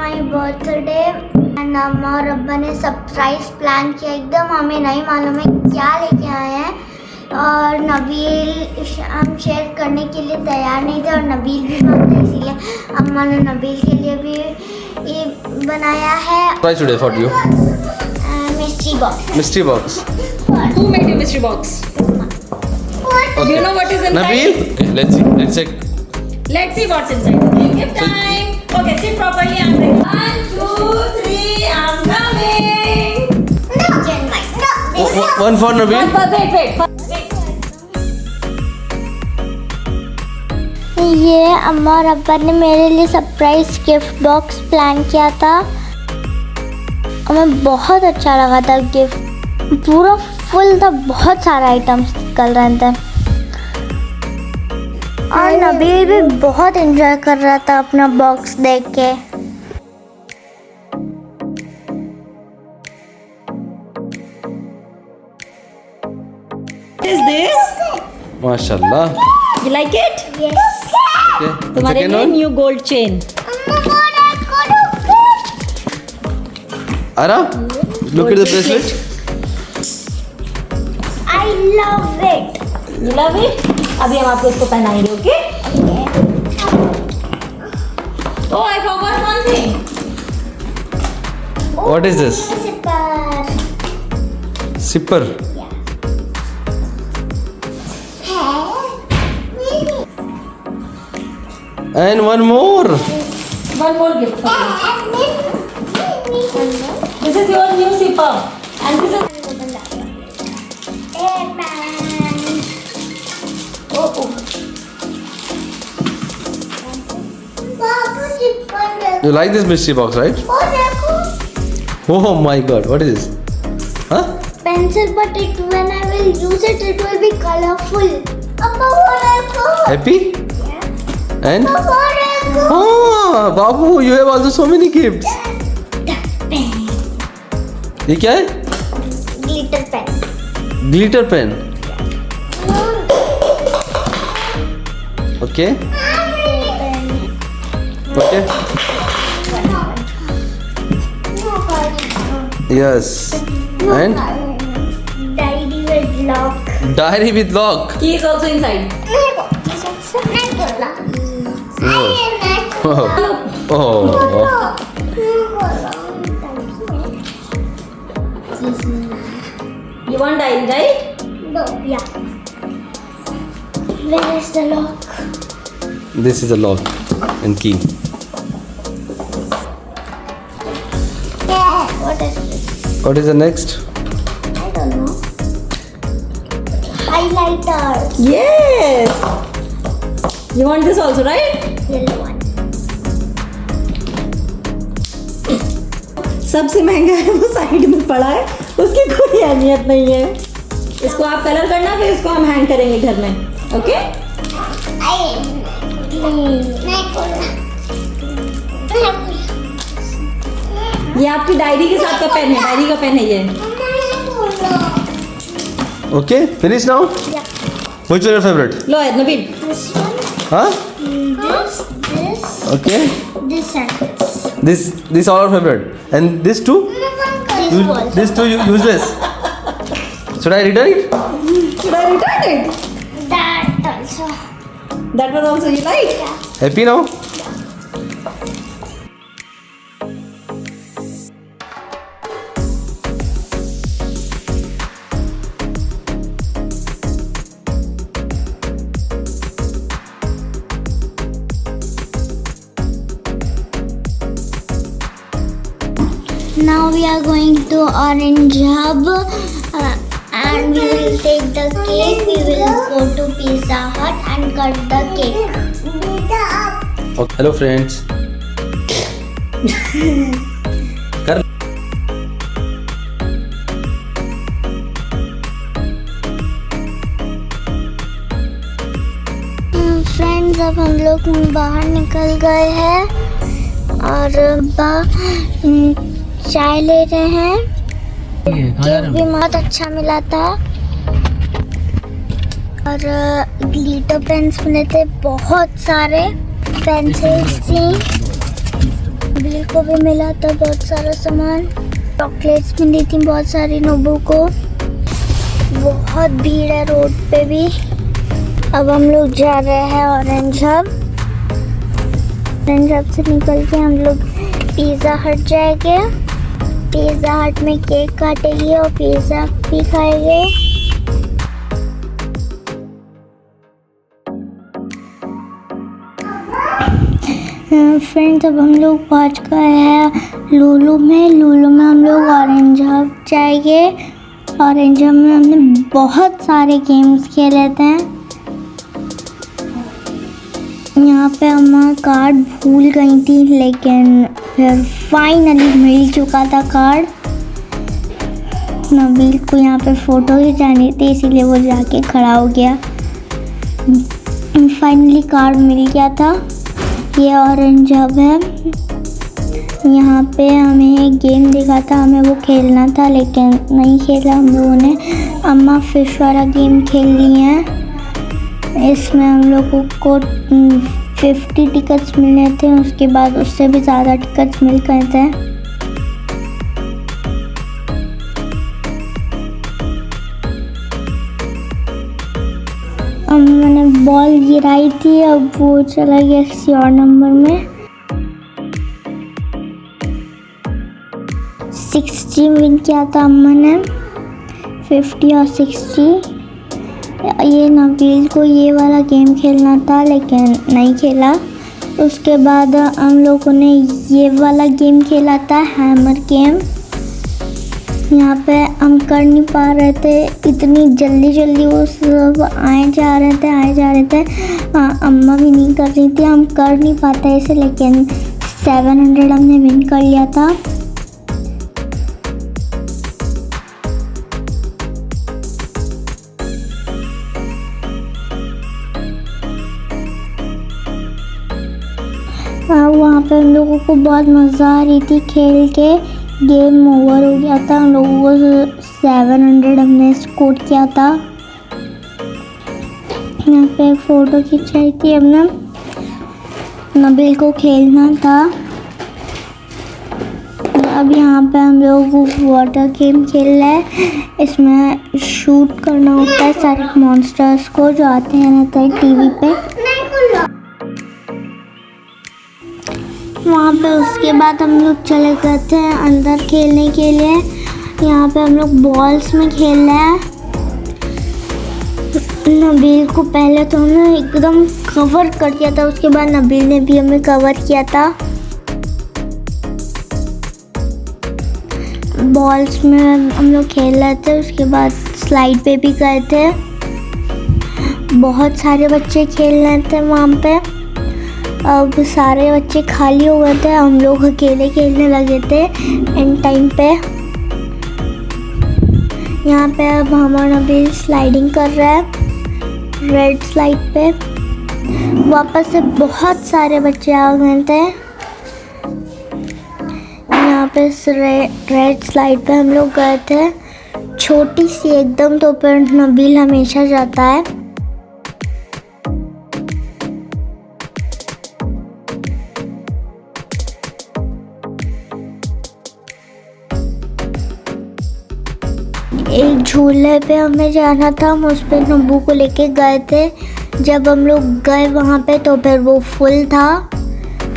My birthday and अम्मा और अब्बा ने सरप्राइज प्लान किया। एकदम हमें नहीं मालूम है क्या लेके आए हैं। और नबील हम शेयर करने के लिए तैयार नहीं थे और नबील भी मानते, इसीलिए अम्मा ने नबील के लिए भी ये बनाया है। Surprise today for you. Mystery box. Mystery box. Who made you mystery box? Okay. Do you know what is inside? Nabil, okay, let's see. Let's check. Let's see what's inside. Okay, give time. Okay, sit properly. I'm ready. 1, 2, 3. I'm coming. One for Nabil. Wait. ये अम्मा और अब्बा ने मेरे लिए surprise gift box plan किया था। हमें बहुत अच्छा लगा था गिफ्ट, पूरा फुल था, बहुत सारे आइटम्स निकल रहे थे। और नबील भी बहुत एंजॉय कर रहा था अपना बॉक्स देख के। What is this? MashaAllah. You like it? Yes. Okay. तुम्हारे Second लिए one. New gold chain. Ara, look at the bracelet. I love it. You love it? अभी हम आपको इसको पहनाएंगे, okay? Oh, I forgot one thing. What is this? Zipper. And one more. One more gift for you. This is your new zipper. And this is... Oh. You like this mystery box, right? Oh my God, what is this? Huh? Pencil, but when I will use it, it will be colorful. Happy? Yeah. And? Ah, Babu, you have also so many gifts. ये क्या है? Glitter pen. Glitter pen. Okay. Okay. Yes. And Diary with lock. diary with lock. Key is also inside. Oh. Oh. You want diary, right? No. Yeah. Where is the lock? This is the lock and key. Yeah. What is this? What is the next? I don't know. Highlighter. Yes. You want this also, right? Yellow one. सबसे महंगा है वो side में पड़ा है, उसकी कोई अहमियत नहीं है. इसको आप कलर करना, फिर इसको हम हैंग करेंगे घर में. ओके? ये आपकी डायरी के साथ का पेन है, डायरी का पेन है ये. Okay, finish now? Yeah. Which one your favorite? Low Nabeel. This one. Huh? This. Okay. This and this. This all are favorite. And this two? This one. This two useless. Should I return it? Should I return it? That also. That was also you like? Happy now? Now we are going to Orange Hub and we will take the cake. We will go to Pizza Hut and cut the cake. Okay. Hello friends. कर friends, अब हम लोग बाहर निकल गए हैं और चाय ले रहे हैं। केक भी बहुत अच्छा मिला था और ग्लिटर पेन्स मिले थे, बहुत सारे पेंसिल्स थी, नबील को भी मिला था बहुत सारा सामान, चॉकलेट्स मिली थी बहुत सारी नोबू को। बहुत भीड़ है रोड पे भी। अब हम लोग जा रहे हैं ऑरेंज हब। ऑरेंज हब से निकल के हम लोग पिज़्ज़ा हट जाएंगे। पिज़्ज़ा हट में केक काटेंगे और पिज़्ज़ा भी खाएंगे। फ्रेंड्स, अब हम लोग पहुंच गए हैं लूलू में। लूलू में हम लोग ऑरेंज हब जाएंगे। ऑरेंज हब में हमने बहुत सारे गेम्स खेले थे। यहाँ पे हम कार्ड भूल गई थी, लेकिन फिर फाइनली मिल चुका था कार्ड। नबील को यहाँ पे फ़ोटो खिंचानी थी, इसीलिए वो जाके खड़ा हो गया। फाइनली कार्ड मिल गया था। ये ऑरेंज हब है। यहाँ पे हमें एक गेम दिखा था, हमें वो खेलना था लेकिन नहीं खेला हम लोगों ने। अम्मा फिश वाला गेम खेल ली है। इसमें हम लोगों को 50 टिकट्स मिले थे, उसके बाद उससे भी ज़्यादा टिकट्स मिल गए थे। मैंने बॉल गिराई थी, अब वो चला गया किसी और नंबर में। 60 विन किया था अम्मा ने, 50 और 60। ये नबील को ये वाला गेम खेलना था लेकिन नहीं खेला। उसके बाद हम लोगों ने ये वाला गेम खेला था, हैमर गेम। यहाँ पे हम कर नहीं पा रहे थे, इतनी जल्दी वो सब आए जा रहे थे। अम्मा भी नहीं कर रही थी, हम कर नहीं पाते ऐसे, लेकिन 700 हमने विन कर लिया था। वहाँ पे हम लोगों को बहुत मज़ा आ रही थी खेल के। गेम ओवर हो गया था, हम लोगों को 700 हमने स्कोर किया था। यहाँ पे फ़ोटो खिंचाई थी हमने। नबील को खेलना था। अब यहाँ पे हम लोग वाटर गेम खेल रहे हैं। इसमें शूट करना होता है सारे मॉन्स्टर्स को जो आते हैं रहते हैं टीवी पे। वहाँ पे उसके बाद हम लोग चले गए थे अंदर खेलने के लिए। यहाँ पे हम लोग बॉल्स में खेल रहे हैं। नबील को पहले तो हमने एकदम कवर कर दिया था, उसके बाद नबील ने भी हमें कवर किया था। बॉल्स में हम लोग खेल रहे थे, उसके बाद स्लाइड पे भी गए थे। बहुत सारे बच्चे खेल रहे थे वहाँ पे। अब सारे बच्चे खाली हो गए थे, हम लोग अकेले खेलने लगे थे एंड टाइम पे। यहाँ पे अब हमारा नबील स्लाइडिंग कर रहा है रेड स्लाइड पे। वापस से बहुत सारे बच्चे आ गए थे। यहाँ पे रेड स्लाइड पे हम लोग गए थे, छोटी सी एकदम, तो पर नबील हमेशा जाता है। एक झूले पे हमें जाना था, हम उस पर नब्बू को लेके गए थे। जब हम लोग गए वहाँ पे तो फिर वो फुल था।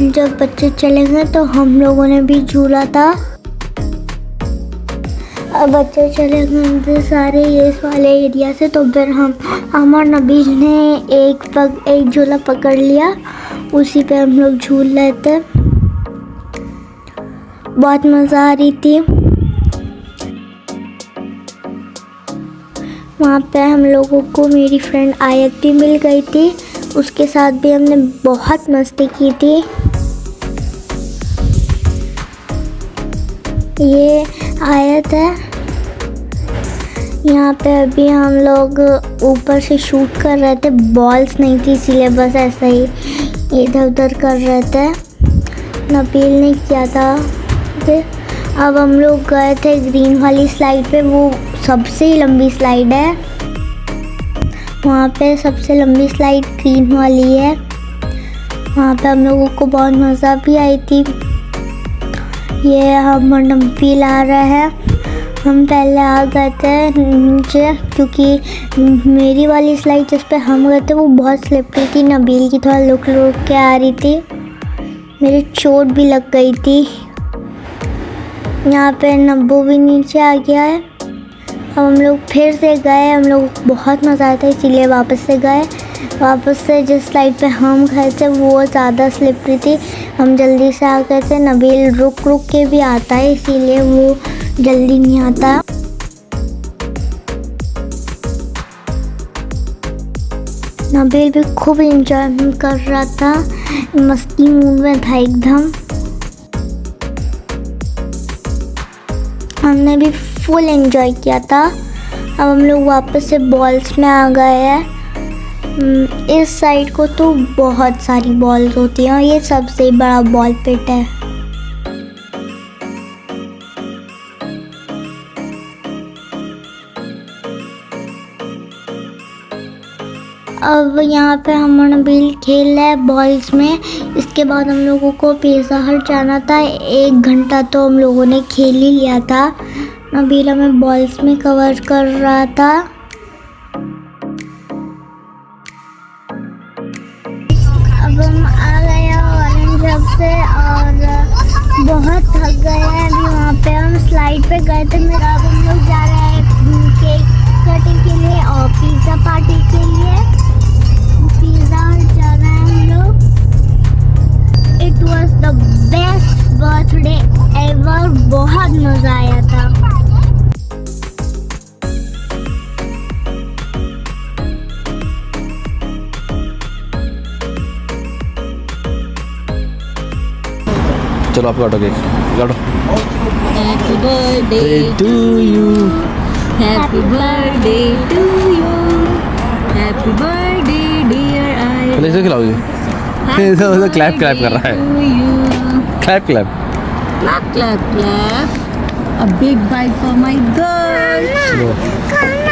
जब बच्चे चले गए तो हम लोगों ने भी झूला था। अब बच्चे चले गए थे सारे ये वाले एरिया से, तो फिर हम और नबील ने एक झूला पकड़ लिया, उसी पे हम लोग झूल रहे थे। बहुत मज़ा आ रही थी। वहाँ पे हम लोगों को मेरी फ्रेंड आयत भी मिल गई थी, उसके साथ भी हमने बहुत मस्ती की थी। ये आयत है। यहाँ पे अभी हम लोग ऊपर से शूट कर रहे थे, बॉल्स नहीं थी इसीलिए बस ऐसा ही इधर उधर कर रहे थे। नबील ने किया था। अब हम लोग गए थे ग्रीन वाली स्लाइड पे, वो सबसे लंबी स्लाइड है। वहाँ पे सबसे लंबी स्लाइड ग्रीन वाली है। वहाँ पे हम लोगों को बहुत मज़ा भी आई थी। ये हम नबील आ रहे हैं। हम पहले आ गए थे नीचे क्योंकि मेरी वाली स्लाइड जिस पे हम गए थे वो बहुत स्लिपरी थी। नबील की थोड़ा लुक के आ रही थी, मेरी चोट भी लग गई थी। यहाँ पे नब्बू भी नीचे आ गया है। अब हम लोग फिर से गए, हम लोग बहुत मज़ा आया था इसीलिए वापस से गए। वापस से जिस स्लाइड पे हम गए थे वो ज़्यादा स्लिपरी थी, हम जल्दी से आ गए थे। नबील रुक के भी आता है इसीलिए वो जल्दी नहीं आता। नबील भी खूब एंजॉय कर रहा था, मस्ती मूड में था एकदम। हमने भी फुल एंजॉय किया था। अब हम लोग वापस से बॉल्स में आ गए हैं। इस साइड को तो बहुत सारी बॉल्स होती हैं और ये सबसे बड़ा बॉल पिट है। अब यहाँ पे हम नबील खेल रहे हैं बॉल्स में। इसके बाद हम लोगों को पिज़्ज़ा हट जाना था। 1 घंटा तो हम लोगों ने खेल ही लिया था। नबील हमें बॉल्स में कवर कर रहा था। अब हम आ गए हैं ऑरेंज हब से और बहुत थक गए हैं। अभी वहाँ पे हम स्लाइड पे गए थे। मेरा अब हम लोग जा रहे हैं केक कटिंग के लिए और पिज़्ज़ा पार्टी के लिए। पिज़्ज़ा हट जा रहे हैं हम लोग। It was the best birthday ever, बहुत मज़ा आया था। चलो आप काटो केक, काटो। Happy birthday to you, happy birthday to you, happy birthday dear आई। पहले इसे खिलाओगे? तो क्लैप कर रहा है। Clap clap clap. A big bite for my girl.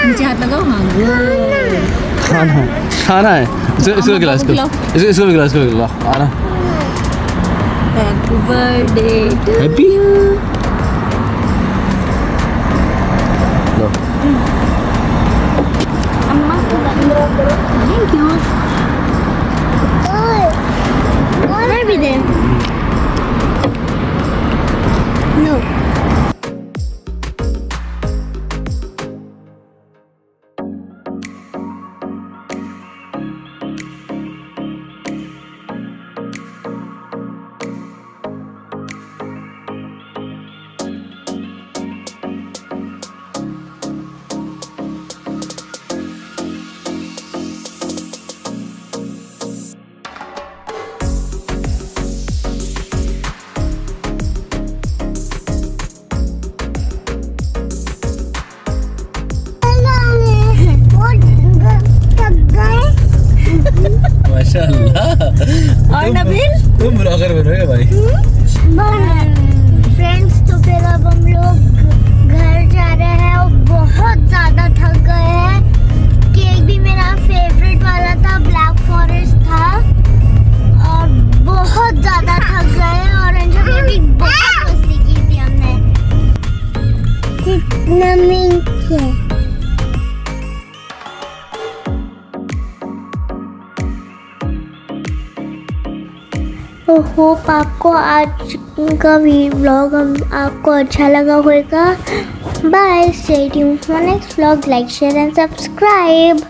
नीचे हाथ लगाओ। हाँ good. खाना है। इसको खिलाओ, इसको खिलाओ। आना। Happy birthday to Happy? you. लो। अम्मा को Thank you. और भी दे। नो। माशाल्लाह। और नबील? तुम ब्लॉगर बनोगे भाई। फ्रेंड्स तो फिर अब हम लोग घर जा रहे हैं और बहुत ज़्यादा थक गए हैं। केक भी मेरा फेवरेट वाला था, ब्लैक फॉरेस्ट था और बहुत ज़्यादा थक गए। ऑरेंज में भी बहुत मस्ती की थी हमने। कितना मीठा। होप आपको आज का व्लॉग आपको अच्छा लगा होगा। Bye, stay tuned for next vlog. Like, share and subscribe.